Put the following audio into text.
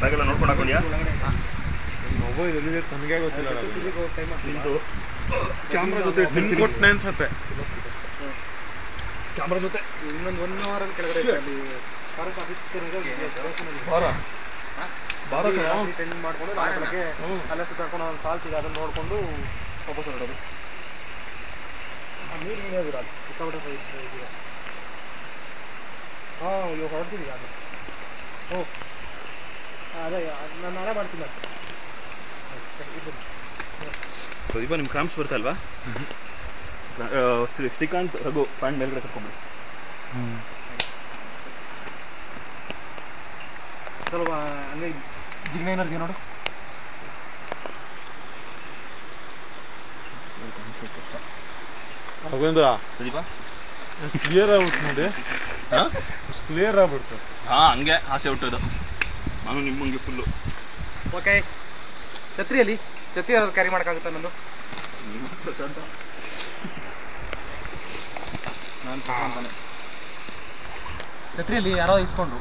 ಬ್ಯಾಗೆಲ್ಲ ನೋಡ್ಕೊಂಡು ಹಾಕೊಂಡ್ಯಾ? ಮೊಬೈಲ್ ಎಲ್ಲಿದೆ ನನಗೆ ಗೊತ್ತಿಲ್ಲ. ನಿಂತು ಕ್ಯಾಮ್ರಾ ಜೊತೆ ಕೊಟ್ಟನೆ ಅನ್ಸತ್ತೆ. ಕ್ಯಾಮ್ರಾ ಜೊತೆ ಇನ್ನೊಂದು 1 hour ಕೆಳಗಡೆ ಟೆಂಡ್ ಮಾಡ್ಕೊಂಡು ಬೆಳಗ್ಗೆ ಅಲ್ಲೇ ಸುತ್ತಾಡ್ಕೊಂಡು ಒಂದು ಫಾಲ್ಸ್ ಇದೆ, ಅದನ್ನ ನೋಡ್ಕೊಂಡು ವಾಪಸ್ ಹೊರಡೋದು. ನೀರು ಹಿಡಿಯೋದಿರ ಸಿಕ್ಕಾಪಟ್ಟೆ ಇದೆ. ಇವಾಗ ಹೊರಡ್ತೀನಿ ಅದು. ಅದೇ ನಾನು ನಾಳೆ ಮಾಡ್ತೀನಿ. ಪ್ರದೀಪ ನಿಮ್ಮ ಕ್ರಾಂಪ್ಸ್ ಬರ್ತಾ ಅಲ್ವಾ? ಶ್ರೀಕಾಂತ್ ರಘು ಪ್ಯಾಂಟ್ ಮೇಲ್ಗಡೆ ಕರ್ಕೊಂಡ್ಬಿಡಿ. ಸ್ವಲ್ಪ ಹಂಗೆ ಜಿಗ್ನೈನರ್ಗೆ ನೋಡು. ರಘುವೇಂದ್ರ ಪ್ರದೀಪ ಕ್ಲಿಯರ್ ಆಗ್ಬಿಡ್ತು ನೋಡಿ. ಕ್ಲಿಯರ್ ಆಗ್ಬಿಡ್ತು. ಹಂಗೆ ಆಸೆ ಹುಟ್ಟೋದು. ನಾನು ನಿಮ್ಮಂಗೆ ಫುಲ್ಲು. ಓಕೆ, ಛತ್ರಿಯಲ್ಲಿ ಛತ್ರಿ ಯಾವ್ದು ಕ್ಯಾರಿ ಮಾಡೋಕ್ಕಾಗುತ್ತಾ ನಂದು? ನಾನು ಛತ್ರಿಯಲ್ಲಿ ಯಾರೋ ಇಸ್ಕೊಂಡ್ರು.